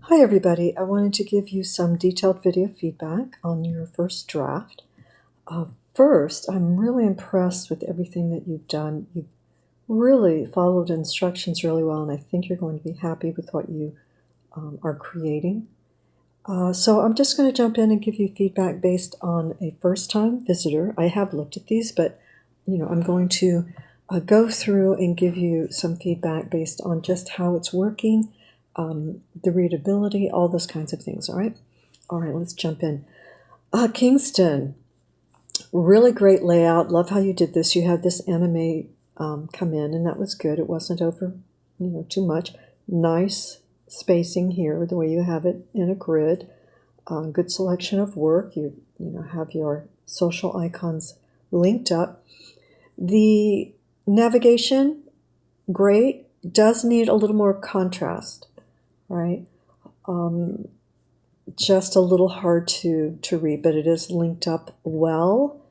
Hi everybody, I wanted to give you some detailed video feedback on your first draft. First, I'm really impressed with everything that you've done. You've really followed instructions really well, and I think you're going to be happy with what you are creating. So I'm just going to jump in and give you feedback based on a first-time visitor. I have looked at these, but I'm going to go through and give you some feedback based on just how it's working, the readability, all those kinds of things. All right, let's jump in. Kingston, really great layout. Love how you did this. You had this anime come in, and that was good. It wasn't over, too much. Nice spacing here, the way you have it in a grid. Good selection of work. You have your social icons linked up. The navigation, great. Does need a little more contrast, right? Just a little hard to read, but it is linked up well.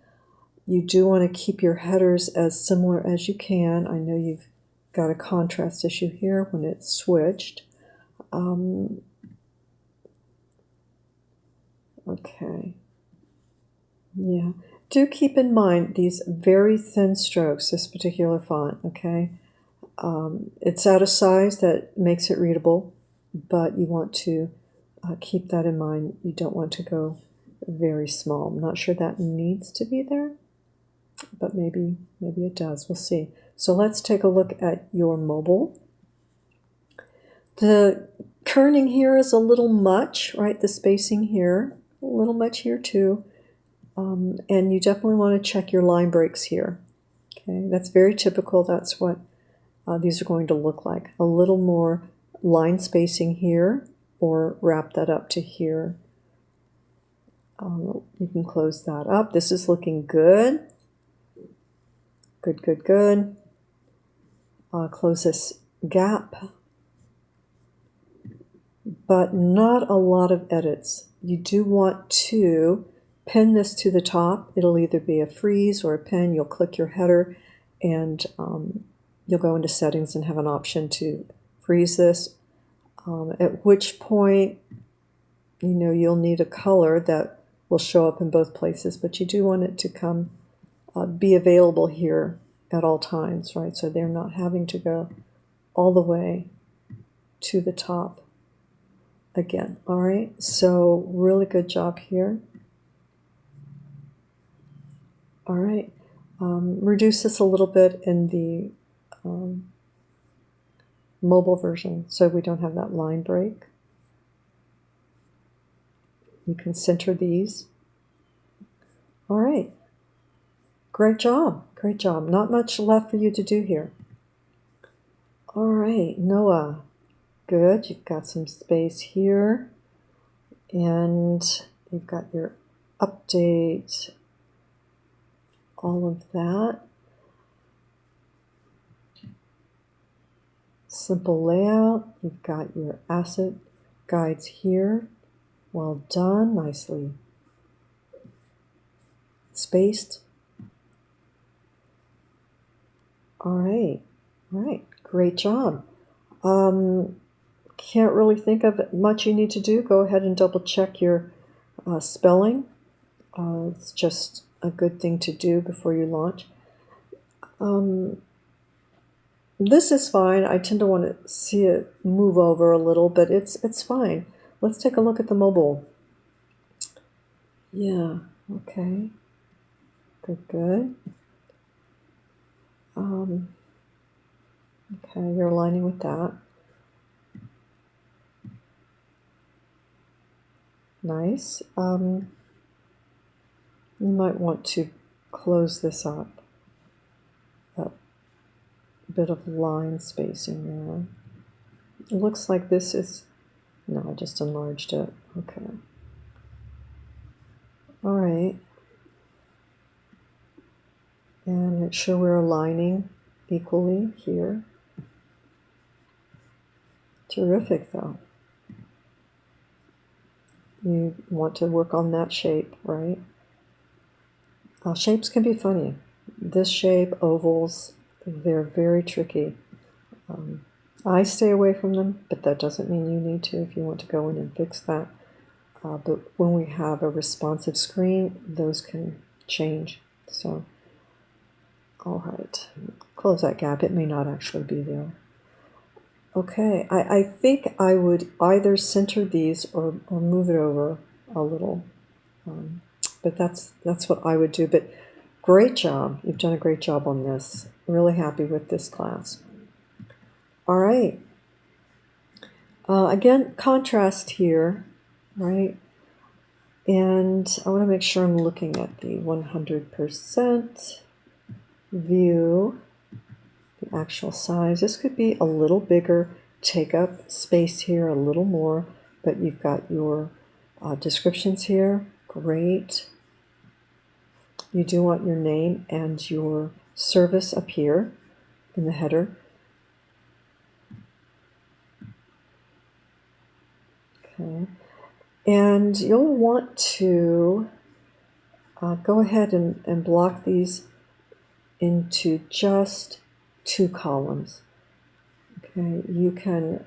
You do want to keep your headers as similar as you can. I know you've got a contrast issue here when it's switched. Okay. Yeah. Do keep in mind these very thin strokes, this particular font, okay? It's out of size that makes it readable, but you want to keep that in mind. You don't want to go very small. I'm not sure that needs to be there, but maybe it does. We'll see. So let's take a look at your mobile. The kerning here is a little much, right? The spacing here, a little much here too. And you definitely want to check your line breaks here. Okay, that's very typical. That's what these are going to look like. A little more line spacing here, or wrap that up to here. You can close that up. This is looking good. Good. Close this gap. But not a lot of edits. You do want to pin this to the top. It'll either be a freeze or a pin. You'll click your header and you'll go into settings and have an option to freeze this, at which point you'll need a color that will show up in both places, but you do want it to come be available here at all times, right? So they're not having to go all the way to the top again. All right, so really good job here. All right, reduce this a little bit in the mobile version so we don't have that line break. You can center these. All right, great job. Not much left for you to do here. All right, Noah, good. You've got some space here, and you've got your update, all of that. Simple layout. You've got your asset guides here. Well done, nicely spaced. All right, great job. Can't really think of much you need to do. Go ahead and double check your spelling. It's just a good thing to do before you launch. This is fine. I tend to want to see it move over a little, but it's fine. Let's take a look at the mobile. Yeah, okay. Good. Okay, you're aligning with that. Nice. You might want to close this up. A bit of line spacing there. It looks like this is... No, I just enlarged it. Okay. All right. And make sure we're aligning equally here. Terrific, though. You want to work on that shape, right? Shapes can be funny. This shape, ovals, they're very tricky. I stay away from them, but that doesn't mean you need to if you want to go in and fix that. But when we have a responsive screen, those can change. So, all right, close that gap. It may not actually be there. Okay, I think I would either center these or move it over a little. But that's what I would do. But great job. You've done a great job on this. Really happy with this class. All right. Again, contrast here, right? And I want to make sure I'm looking at the 100% view, the actual size. This could be a little bigger, take up space here a little more, but you've got your descriptions here. Great. You do want your name and your service up here in the header. Okay. And you'll want to go ahead and block these into just 2 columns. Okay, you can,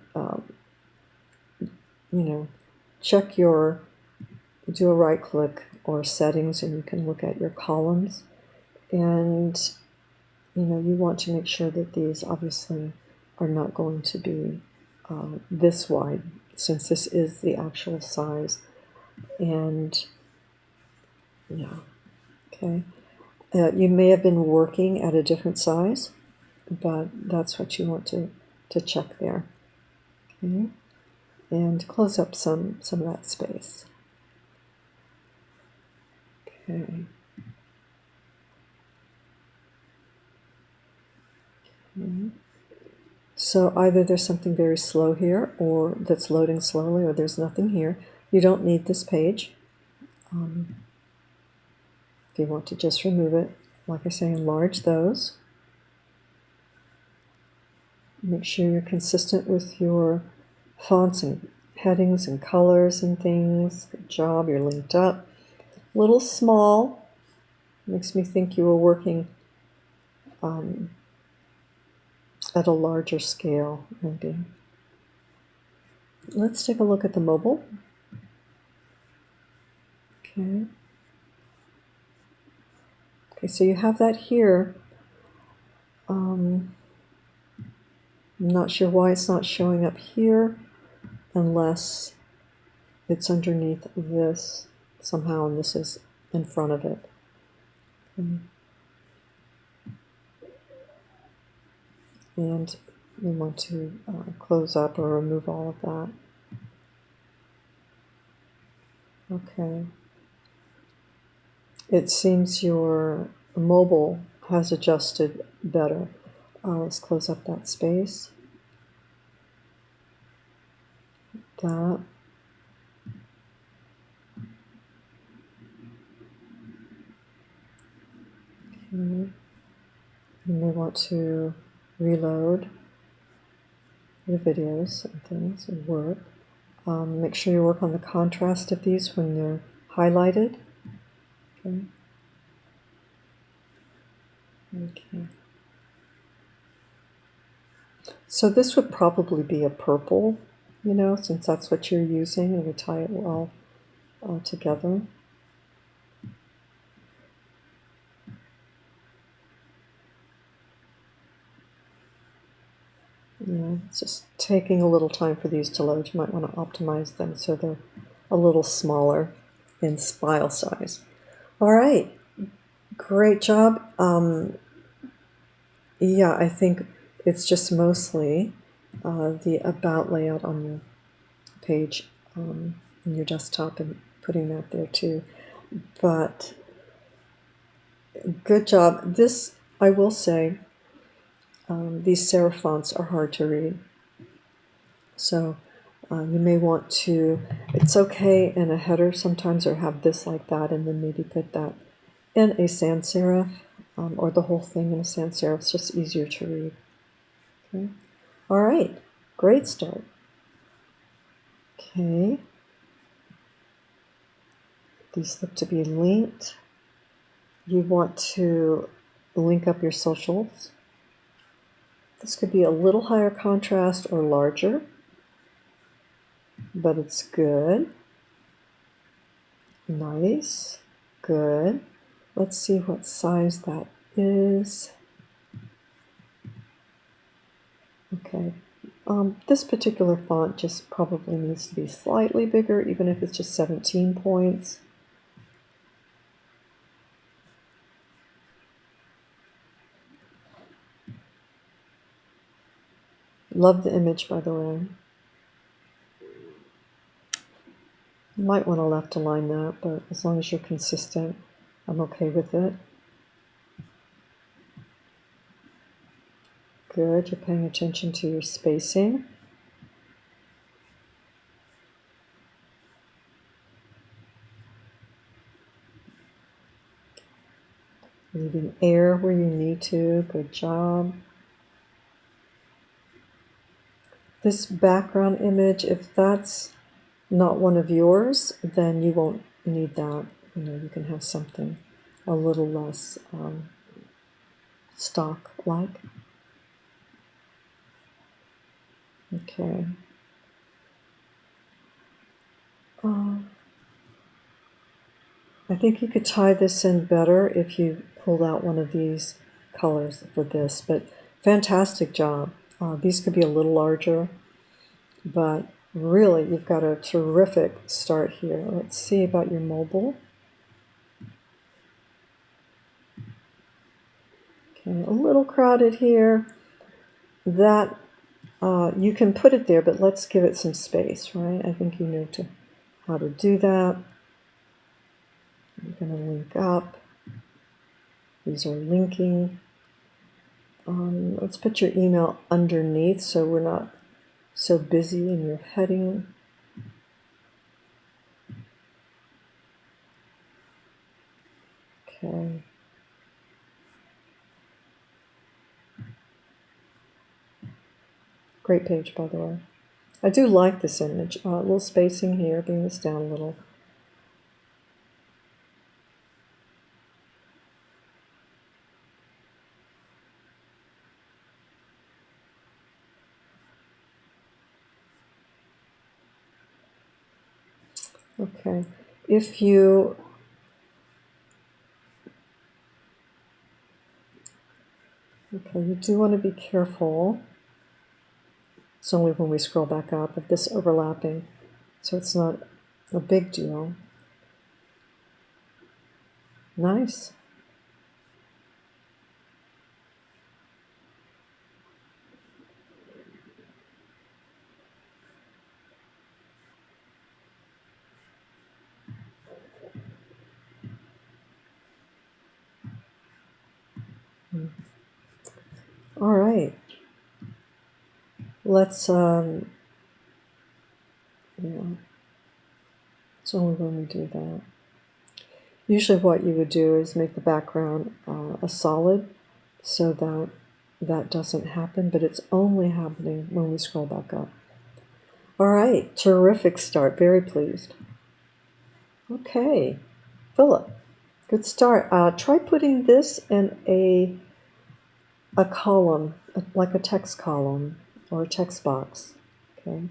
check do a right click or settings, and you can look at your columns. And, you want to make sure that these obviously are not going to be this wide, since this is the actual size. And, yeah, okay. You may have been working at a different size, but that's what you want to check there. Okay. And close up some of that space. Okay. Okay. So either there's something very slow here, or that's loading slowly, or there's nothing here. You don't need this page. If you want to just remove it, like I say, enlarge those. Make sure you're consistent with your fonts and headings and colors and things. Good job, you're linked up. Little small, makes me think you were working at a larger scale, maybe. Let's take a look at the mobile. Okay. Okay, so you have that here. I'm not sure why it's not showing up here, unless it's underneath this somehow, and this is in front of it. Okay. And we want to close up or remove all of that. Okay. It seems your mobile has adjusted better. Let's close up that space. That. Okay. You may want to reload your videos and things and work. Make sure you work on the contrast of these when they're highlighted. Okay. Okay. So this would probably be a purple, since that's what you're using, and we tie it well together. Yeah, it's just taking a little time for these to load. You might want to optimize them so they're a little smaller in file size. All right, great job. Yeah, I think it's just mostly the about layout on your page in your desktop and putting that there too. But good job. This, I will say, these serif fonts are hard to read. So you may want to, it's okay in a header sometimes, or have this like that, and then maybe put that in a sans serif, or the whole thing in a sans serif. It's just easier to read. Okay. All right, great start. Okay. These look to be linked. You want to link up your socials. This could be a little higher contrast or larger, but it's good. Nice, good. Let's see what size that is. Okay, this particular font just probably needs to be slightly bigger, even if it's just 17 points. Love the image, by the way. You might want to left align that, but as long as you're consistent, I'm okay with it. Good, you're paying attention to your spacing. Leaving air where you need to, good job. This background image, if that's not one of yours, then you won't need that. You know, you can have something a little less stock-like. Okay. I think you could tie this in better if you pulled out one of these colors for this, but fantastic job. These could be a little larger, but really you've got a terrific start here. Let's see about your mobile. Okay, a little crowded here. That you can put it there, but let's give it some space, right? I think you know how to do that. You're going to link up. These are linking. Let's put your email underneath so we're not so busy in your heading. Okay. Great page, by the way. I do like this image. A little spacing here, bring this down a little. Okay, if you you do want to be careful. It's only when we scroll back up of this overlapping, so it's not a big deal. Nice. All right. Let's it's only when we do that. Usually what you would do is make the background a solid so that that doesn't happen, but it's only happening when we scroll back up. All right, terrific start, very pleased. Okay, Philip, good start. Try putting this in a column, like a text column or a text box, okay?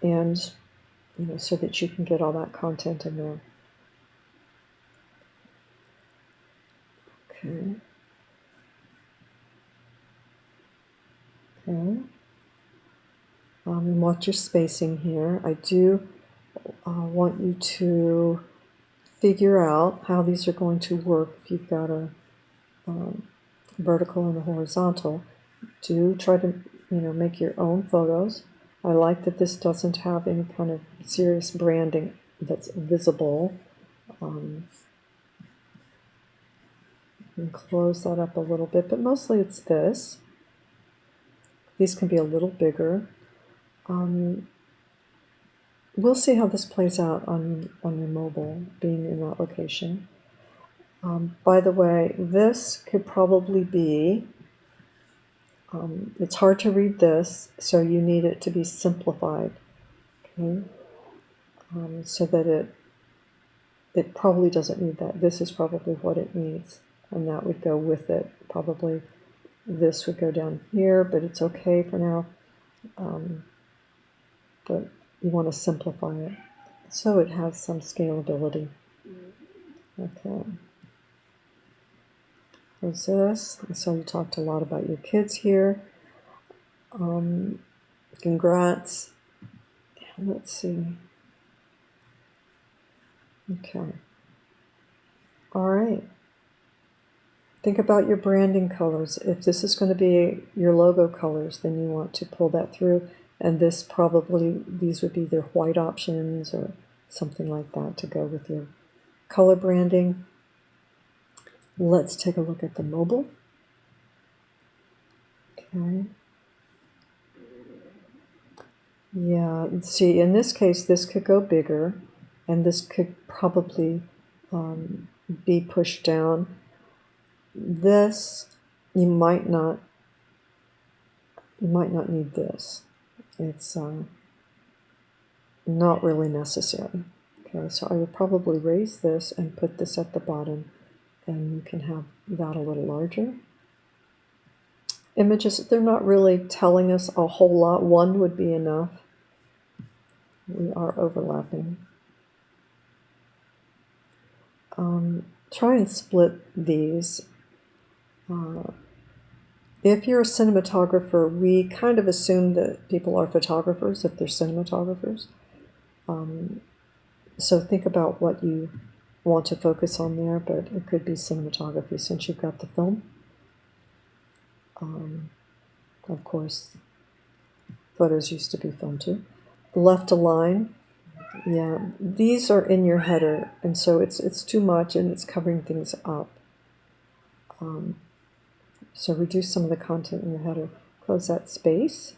And, you know, so that you can get all that content in there. Okay. Okay. And watch your spacing here. I do want you to figure out how these are going to work if you've got a vertical and a horizontal. Do try to, you know, make your own photos. I like that this doesn't have any kind of serious branding that's visible. And close that up a little bit, but mostly it's this. These can be a little bigger. We'll see how this plays out on your mobile, being in that location. By the way, this could probably be, it's hard to read this, so you need it to be simplified, okay? So that it probably doesn't need that. This is probably what it needs, and that would go with it, probably this would go down here, but it's okay for now. But you want to simplify it so it has some scalability. Okay. There's this. And so you talked a lot about your kids here. Congrats. Let's see. Okay. All right. Think about your branding colors. If this is going to be your logo colors, then you want to pull that through. And this probably, these would be their white options or something like that to go with your color branding. Let's take a look at the mobile. Okay. Yeah, see, in this case, this could go bigger, and this could probably be pushed down. This, you might not need this. It's not really necessary. Okay, so I would probably raise this and put this at the bottom, and you can have that a little larger. Images, they're not really telling us a whole lot. One would be enough. We are overlapping. Try and split these. If you're a cinematographer, we kind of assume that people are photographers if they're cinematographers. So think about what you want to focus on there, but it could be cinematography since you've got the film. Of course, photos used to be film too. Left align. Yeah, these are in your header, and so it's too much and it's covering things up. So reduce some of the content in your header. Close that space.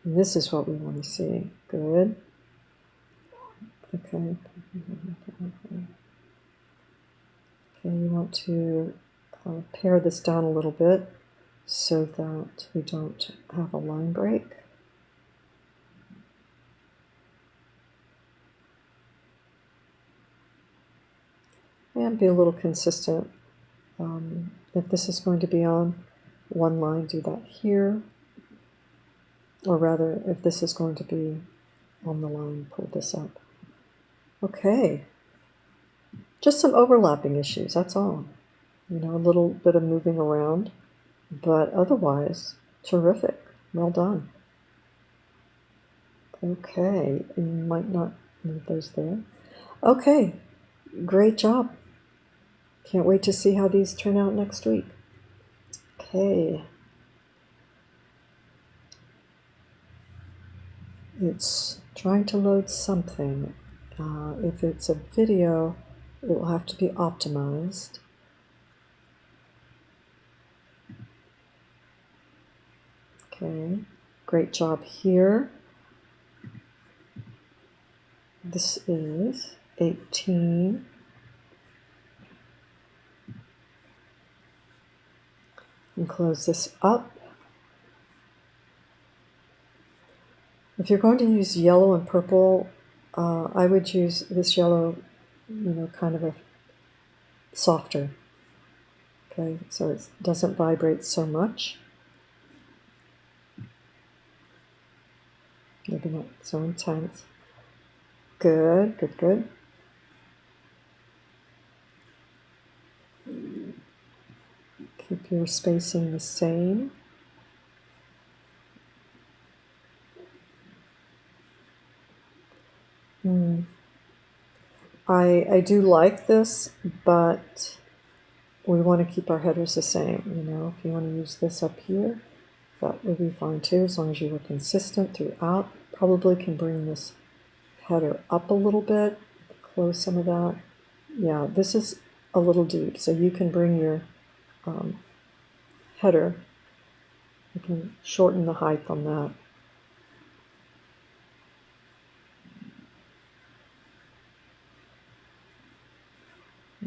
And this is what we want to see. Good. Okay. Okay, you want to pare this down a little bit so that we don't have a line break. And be a little consistent. If this is going to be on one line, do that here. Or rather, if this is going to be on the line, pull this up. Okay. Just some overlapping issues, that's all. You know, a little bit of moving around, but otherwise, terrific. Well done. Okay, you might not need those there. Okay, great job. Can't wait to see how these turn out next week. Okay. It's trying to load something. If it's a video, it will have to be optimized. Okay, great job here. This is 18. And close this up. If you're going to use yellow and purple, I would use this yellow, you know, kind of a softer. Okay, so it doesn't vibrate so much. Maybe not so intense. Good, good, good. Keep your spacing the same. I do like this, but we want to keep our headers the same. You know, if you want to use this up here, that would be fine too, as long as you were consistent throughout. Probably can bring this header up a little bit, close some of that. Yeah, this is a little deep, so you can bring your header, you can shorten the height on that.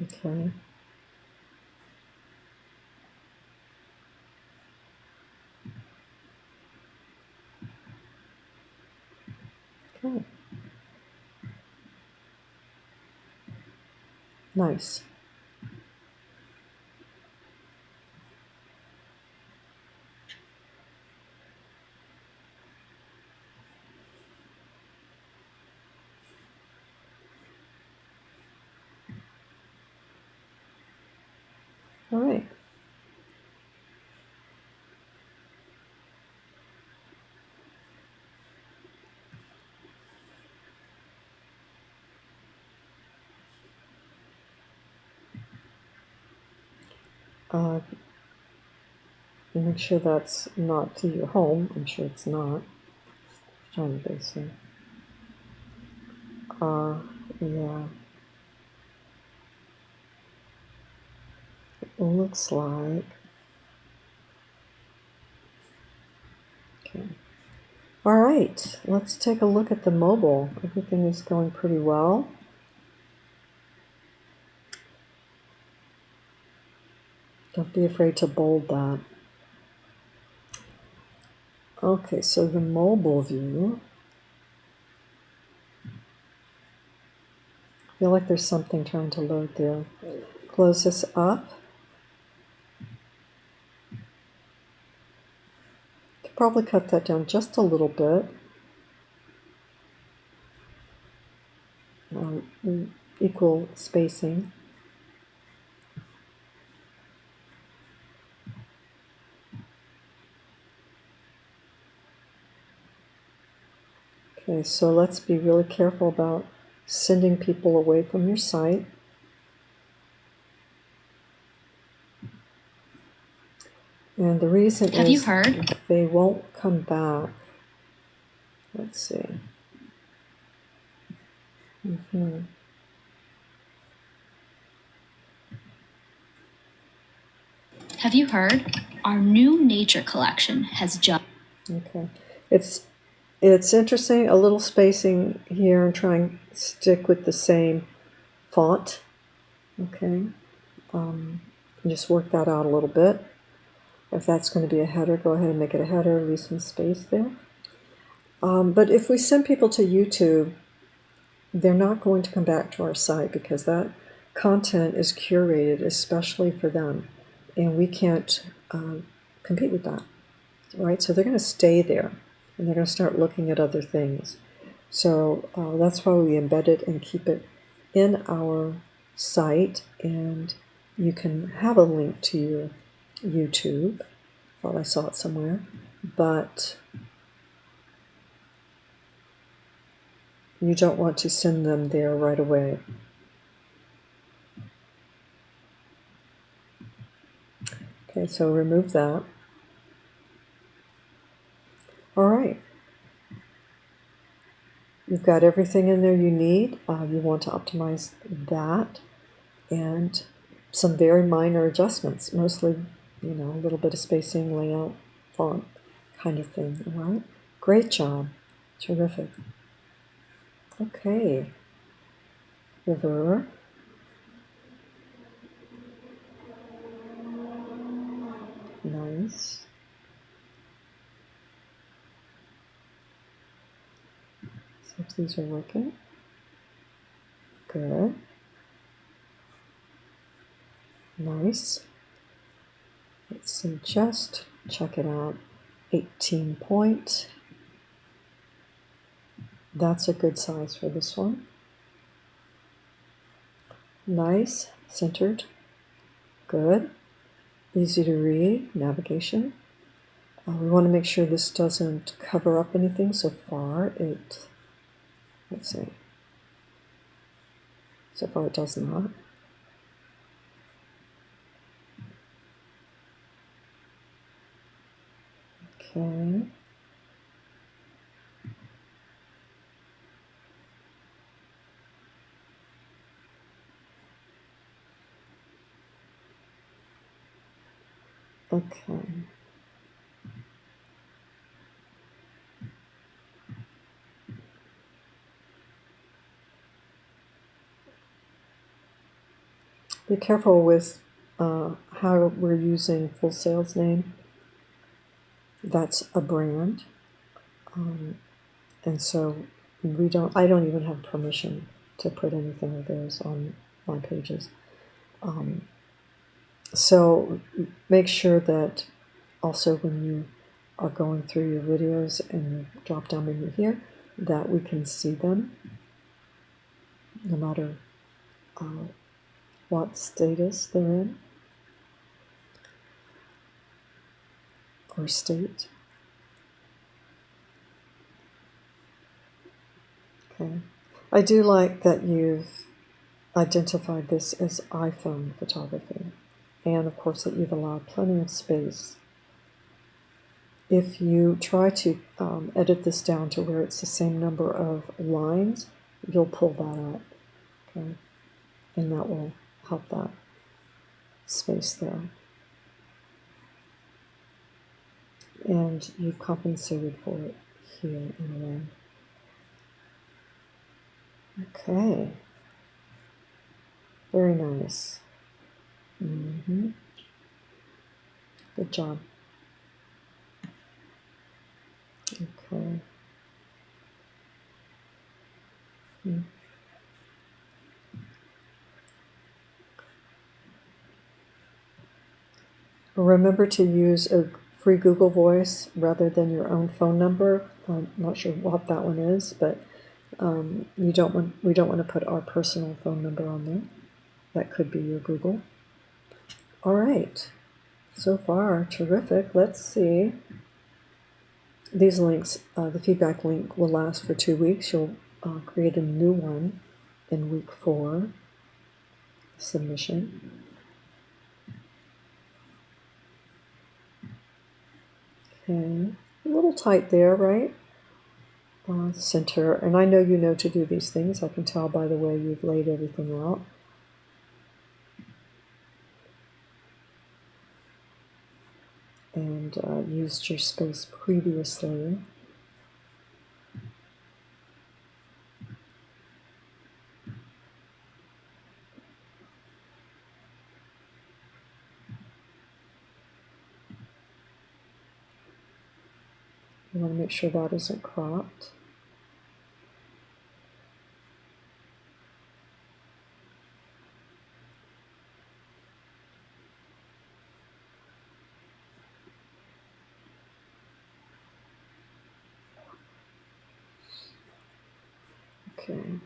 Okay. Okay. Nice. All right. Make sure that's not to your home. I'm sure it's not. Trying to be so. Yeah. It looks like. Okay. All right. Let's take a look at the mobile. Everything is going pretty well. Don't be afraid to bold that. Okay, so the mobile view. I feel like there's something trying to load there. Close this up. Could probably cut that down just a little bit. Equal spacing. Okay, so let's be really careful about sending people away from your site. And the reason Have is you heard? They won't come back. Let's see. Have you heard? Our new nature collection has just. Okay. It's interesting, a little spacing here and try and stick with the same font. Okay. Just work that out a little bit. If that's going to be a header, go ahead and make it a header, leave some space there. But if we send people to YouTube, they're not going to come back to our site because that content is curated especially for them, and we can't compete with that, right? So they're going to stay there, and they're going to start looking at other things. So that's why we embed it and keep it in our site, and you can have a link to your YouTube. Thought I saw it somewhere, but you don't want to send them there right away. Okay, so remove that. All right. You've got everything in there you need. You want to optimize that and some very minor adjustments, mostly, a little bit of spacing, layout, font kind of thing. All right. Great job. Terrific. Okay. River. Nice. See if these are working. Good. Nice. Let's see, just check it out. 18 point. That's a good size for this one. Nice, centered, good, easy to read, navigation. We want to make sure this doesn't cover up anything. So far let's see, so far it does not. Okay. Okay. Be careful with how we're using Full Sales Name. That's a brand. And so I don't even have permission to put anything of theirs on my pages. So make sure that also when you are going through your videos and you drop down menu here, that we can see them no matter what status they're in. or state. Okay. I do like that you've identified this as iPhone photography, and of course that you've allowed plenty of space. If you try to edit this down to where it's the same number of lines, you'll pull that up, okay? And that will help that space there. And you've compensated for it here in a way. Okay. Very nice. Good job. Okay. Remember to use a free Google Voice rather than your own phone number. I'm not sure what that one is, but we don't want to put our personal phone number on there. That could be your Google. All right. So far, terrific. Let's see. These links, the feedback link will last for 2 weeks. You'll create a new one in week 4 submission. Okay, a little tight there, right? Center, and I know you know to do these things. I can tell by the way you've laid everything out. And used your space previously. You want to make sure that isn't cropped. Okay.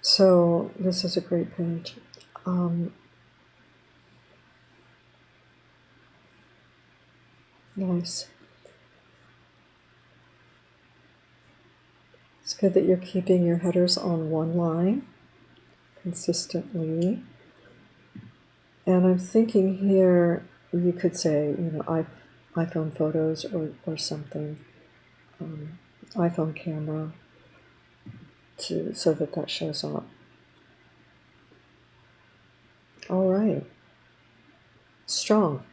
So this is a great page. Nice. It's good that you're keeping your headers on one line consistently. And I'm thinking here, you could say, iPhone photos or something, iPhone camera, so that shows up. All right. Strong.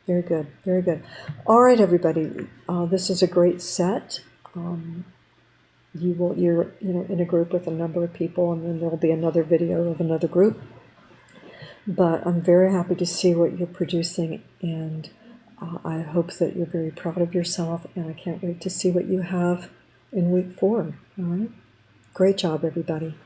Very good. Very good. All right, everybody. This is a great set. You're in a group with a number of people, and then there'll be another video of another group. But I'm very happy to see what you're producing, and I hope that you're very proud of yourself, and I can't wait to see what you have in week 4. All right? Great job, everybody.